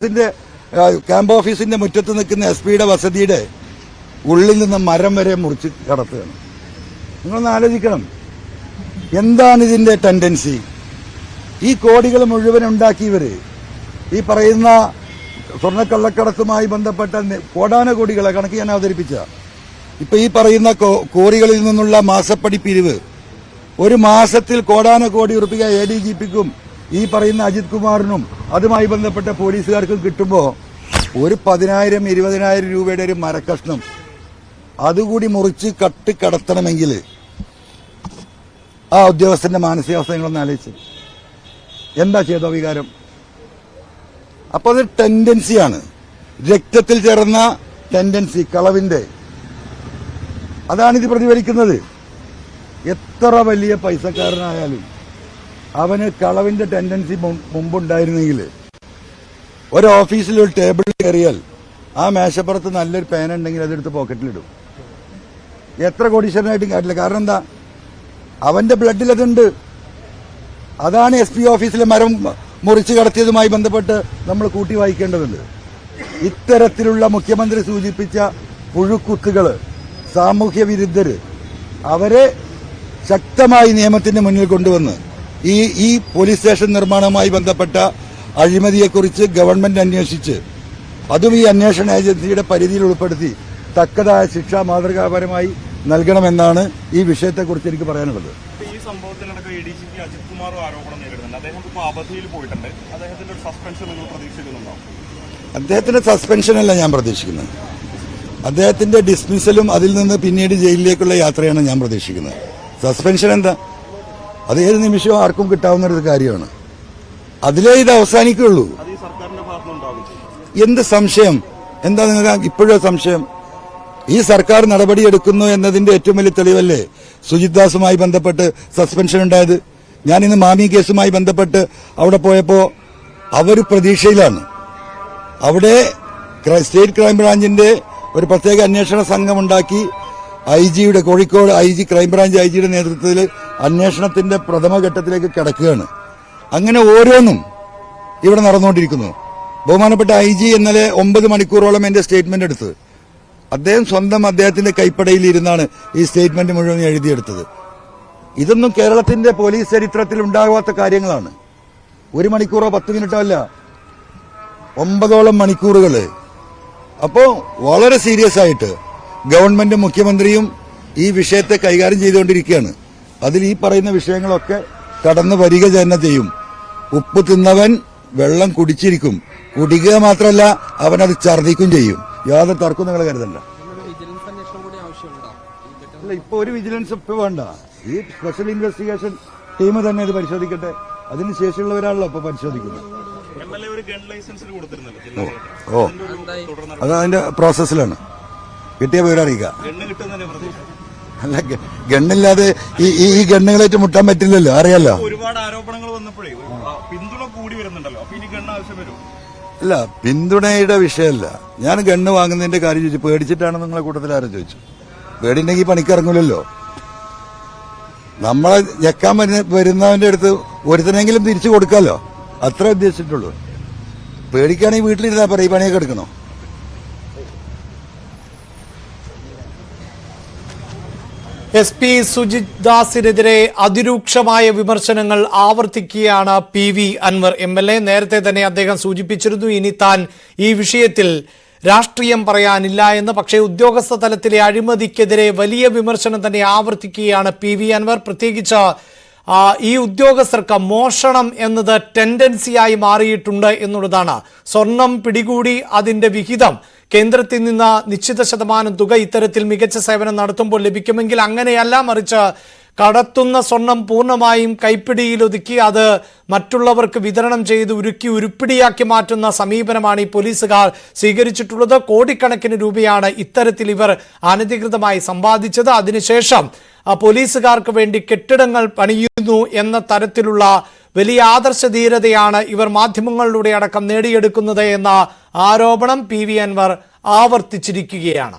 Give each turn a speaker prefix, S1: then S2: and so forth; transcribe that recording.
S1: Camp ഓഫീസിന്റെ മുറ്റത്ത് നിൽക്കുന്ന SP-യുടെ വസതിയുടെ ഉള്ളിൽ നിന്ന് മരം വരെ മുറിച്ച് കടത്തുകയാണ്. നിങ്ങളൊന്ന് ആലോചിക്കണം, എന്താണ് ഇതിന്റെ ടെൻഡൻസി? ഈ കോടികൾ മുഴുവൻ ഉണ്ടാക്കിയവര് ഈ പറയുന്ന സ്വർണ്ണക്കള്ളക്കടത്തുമായി ബന്ധപ്പെട്ട കോടാനുകോടികളെ കണക്ക് ഞാൻ അവതരിപ്പിച്ച ഇപ്പൊ ഈ പറയുന്ന കോറികളിൽ നിന്നുള്ള മാസപ്പടി പിരിവ് ഒരു മാസത്തിൽ കോടാനുകോടി റുപ്യ ADGP-ക്കും ഈ പറയുന്ന അജിത് കുമാറിനും അതുമായി ബന്ധപ്പെട്ട പോലീസുകാർക്കും കിട്ടുമ്പോൾ ഒരു 10,000-20,000 രൂപയുടെ ഒരു മരക്കഷ്ണം അതുകൂടി മുറിച്ച് കടത്തണമെങ്കിൽ ആ ഉദ്യോഗസ്ഥന്റെ മാനസികാവസ്ഥ നിങ്ങളൊന്ന് ആലോചിച്ച് എന്താ ചെയ്തോ വികാരം? അപ്പൊ അത് ടെൻഡൻസിയാണ്, രക്തത്തിൽ ചേർന്ന ടെൻഡൻസി, കളവിന്റെ. അതാണിത് പ്രതിഫലിക്കുന്നത്. എത്ര വലിയ പൈസക്കാരനായാലും അവന് കളവിന്റെ ടെൻഡൻസി മുമ്പുണ്ടായിരുന്നെങ്കിൽ ഒരു ഓഫീസിൽ ഒരു ടേബിളിൽ കയറിയാൽ ആ മേശപ്പുറത്ത് നല്ലൊരു പേന ഉണ്ടെങ്കിൽ അതെടുത്ത് പോക്കറ്റിലിടും. എത്ര കോടീശ്വരനായിട്ടും കാര്യമില്ല. കാരണം എന്താ? അവന്റെ ബ്ലഡിൽ അതുണ്ട്. അതാണ് SP ഓഫീസിലെ മരം മുറിച്ചു കടത്തിയതുമായി ബന്ധപ്പെട്ട് നമ്മൾ കൂട്ടി വായിക്കേണ്ടതുണ്ട്. ഇത്തരത്തിലുള്ള മുഖ്യമന്ത്രി സൂചിപ്പിച്ച പുഴുക്കുത്തുകള്, സാമൂഹ്യ വിരുദ്ധര്, അവരെ ശക്തമായി നിയമത്തിന്റെ മുന്നിൽ കൊണ്ടുവന്ന് ഈ പോലീസ് സ്റ്റേഷൻ നിർമ്മാണവുമായി ബന്ധപ്പെട്ട അഴിമതിയെക്കുറിച്ച് ഗവൺമെന്റ് അന്വേഷിച്ച് അതും ഈ അന്വേഷണ ഏജൻസിയുടെ പരിധിയിൽ ഉൾപ്പെടുത്തി തക്കതായ ശിക്ഷ മാതൃകാപരമായി നൽകണമെന്നാണ് ഈ വിഷയത്തെക്കുറിച്ച് എനിക്ക് പറയാനുള്ളത്.
S2: ഈ സംഭവത്തിലടക്കം ADGP അജിത് കുമാർ ആരോപണം നേരിടുന്നുണ്ട്. അദ്ദേഹം ഇപ്പോൾ അവധിയിൽ പോയിട്ടുണ്ട്. അദ്ദേഹത്തിന്റെ ഒരു സസ്പെൻഷൻ നിങ്ങൾ പ്രതീക്ഷിക്കുന്നുണ്ടോ?
S1: അദ്ദേഹത്തിന്റെ സസ്പെൻഷനല്ല ഞാൻ പ്രതീക്ഷിക്കുന്നത്. അദ്ദേഹത്തിന്റെ ഡിസ്മിസലും അതിൽ നിന്ന് പിന്നീട് ജയിലിലേക്കുള്ള യാത്രയാണ് ഞാൻ പ്രതീക്ഷിക്കുന്നത്. സസ്പെൻഷൻ എന്താ? അത് ഏത് നിമിഷവും ആർക്കും കിട്ടാവുന്ന ഒരു കാര്യമാണ്. അതിലേ ഇത് അവസാനിക്കുള്ളൂ. എന്ത് സംശയം? എന്താ നിങ്ങൾക്ക് ഇപ്പോഴും സംശയം? ഈ സർക്കാർ നടപടിയെടുക്കുന്നു എന്നതിന്റെ ഏറ്റവും വലിയ തെളിവല്ലേ സുജിത് ദാസുമായി ബന്ധപ്പെട്ട് സസ്പെൻഷൻ ഉണ്ടായത്? ഞാൻ ഇന്ന് മാമി കേസുമായി ബന്ധപ്പെട്ട് അവിടെ പോയപ്പോ അവര് പ്രതീക്ഷയിലാണ്. അവിടെ സ്റ്റേറ്റ് ക്രൈംബ്രാഞ്ചിന്റെ ഒരു പ്രത്യേക അന്വേഷണ സംഘം ഉണ്ടാക്കി IG-യുടെ കോഴിക്കോട് ക്രൈംബ്രാഞ്ച് IG-യുടെ നേതൃത്വത്തിൽ അന്വേഷണത്തിന്റെ പ്രഥമഘട്ടത്തിലേക്ക് കടക്കുകയാണ്. അങ്ങനെ ഓരോന്നും ഇവിടെ നടന്നുകൊണ്ടിരിക്കുന്നു. ബഹുമാനപ്പെട്ട IG ഇന്നലെ 9 മണിക്കൂറോളം എന്റെ സ്റ്റേറ്റ്മെന്റ് എടുത്ത് അദ്ദേഹം സ്വന്തം അദ്ദേഹത്തിന്റെ കൈപ്പടയിൽ ഇരുന്നാണ് ഈ സ്റ്റേറ്റ്മെന്റ് മുഴുവൻ എഴുതിയെടുത്തത്. ഇതൊന്നും കേരളത്തിന്റെ പോലീസ് ചരിത്രത്തിൽ ഉണ്ടാകാത്ത കാര്യങ്ങളാണ്. 1 മണിക്കൂറോ 10 മിനിറ്റോ അല്ല, 9ഓളം മണിക്കൂറുകള്. അപ്പോ വളരെ സീരിയസ് ആയിട്ട് ഗവൺമെന്റും മുഖ്യമന്ത്രിയും ഈ വിഷയത്തെ കൈകാര്യം ചെയ്തുകൊണ്ടിരിക്കുകയാണ്. അതിൽ ഈ പറയുന്ന വിഷയങ്ങളൊക്കെ കടന്നു വരിക തന്നെ ചെയ്യും. ഉപ്പ് തിന്നവൻ വെള്ളം കുടിച്ചിരിക്കും. കുടിക്കുക മാത്രമല്ല, അവനത് ഛർദ്ദിക്കും ചെയ്യും. യാതൊരു തർക്കവും നിങ്ങൾ കരുതണ്ട. അല്ല, ഇപ്പൊ ഒരു വിജിലൻസ് ഇപ്പൊ വേണ്ട. ഈ സ്പെഷ്യൽ ഇൻവെസ്റ്റിഗേഷൻ ടീം തന്നെ ഇത് പരിശോധിക്കട്ടെ. അതിന് ശേഷിയുള്ളവരാണല്ലോ ഇപ്പൊ പരിശോധിക്കുന്നത്. അത് അതിന്റെ പ്രോസസ്സിലാണ്. കിട്ടിയ വിവരം അറിയിക്കുക. അല്ല, ഗണ്ണില്ലാതെ ഈ ഗണ്ണുകളായിട്ട് മുട്ടാൻ പറ്റില്ലല്ലോ, അറിയാലോ.
S2: ഒരുപാട് ആരോപണങ്ങൾ വന്നപ്പോഴേ പിന്തുണ കൂടി വരുന്നുണ്ടല്ലോ. അപ്പൊ ഇനി ഗണ്ണ് ആവശ്യം വരും?
S1: അല്ല, പിന്തുണയുടെ വിഷയമല്ല. ഞാൻ ഗണ്ണ് വാങ്ങുന്നതിന്റെ കാര്യം ചോദിച്ചു. പേടിച്ചിട്ടാണ് നിങ്ങളെ കൂട്ടത്തിൽ ആരും ചോദിച്ചു? പേടിണ്ടെങ്കിൽ പണിക്കിറങ്ങൂലല്ലോ. നമ്മളെ ഞെക്കാൻ വരുന്നവന്റെ അടുത്ത് ഒരുത്തനെങ്കിലും തിരിച്ചു കൊടുക്കാമല്ലോ, അത്ര ഉദ്ദേശിച്ചിട്ടുള്ളൂ. പേടിക്കുകയാണെങ്കിൽ വീട്ടിലിരുന്നാ പറയും, പണിയൊക്കെ എടുക്കണോ?
S3: SP സുജിത് ദാസിനെതിരെ അതിരൂക്ഷമായ വിമർശനങ്ങൾ ആവർത്തിക്കുകയാണ് PV അൻവർ MLA. നേരത്തെ തന്നെ അദ്ദേഹം സൂചിപ്പിച്ചിരുന്നു ഇനി താൻ ഈ വിഷയത്തിൽ രാഷ്ട്രീയം പറയാനില്ല എന്ന്. പക്ഷേ ഉദ്യോഗസ്ഥ തലത്തിലെ അഴിമതിക്കെതിരെ വലിയ വിമർശനം തന്നെ ആവർത്തിക്കുകയാണ് PV അൻവർ. പ്രത്യേകിച്ച് ഈ ഉദ്യോഗസ്ഥർക്ക് മോഷണം എന്നത് ടെൻഡൻസിയായി മാറിയിട്ടുണ്ട് എന്നുള്ളതാണ്. സ്വർണം പിടികൂടി അതിന്റെ വിഹിതം കേന്ദ്രത്തിൽ നിന്ന് നിശ്ചിത ശതമാനം തുക ഇത്തരത്തിൽ മികച്ച സേവനം നടത്തുമ്പോൾ ലഭിക്കുമെങ്കിൽ അങ്ങനെയല്ല, മറിച്ച് കടത്തുന്ന സ്വർണം പൂർണ്ണമായും കൈപ്പിടിയിലൊതുക്കി അത് മറ്റുള്ളവർക്ക് വിതരണം ചെയ്ത് ഉരുപ്പിടിയാക്കി മാറ്റുന്ന സമീപനമാണ് ഈ പോലീസുകാർ സ്വീകരിച്ചിട്ടുള്ളത്. കോടിക്കണക്കിന് രൂപയാണ് ഇത്തരത്തിൽ ഇവർ അനധികൃതമായി സമ്പാദിച്ചത്. അതിനുശേഷം പോലീസുകാർക്ക് വേണ്ടി കെട്ടിടങ്ങൾ പണിയുന്നു എന്ന തരത്തിലുള്ള വലിയ ആദർശധീരതയാണ് ഇവർ മാധ്യമങ്ങളിലൂടെ അടക്കം നേടിയെടുക്കുന്നത് എന്ന ആരോപണം PV അൻവർ ആവർത്തിച്ചിരിക്കുകയാണ്.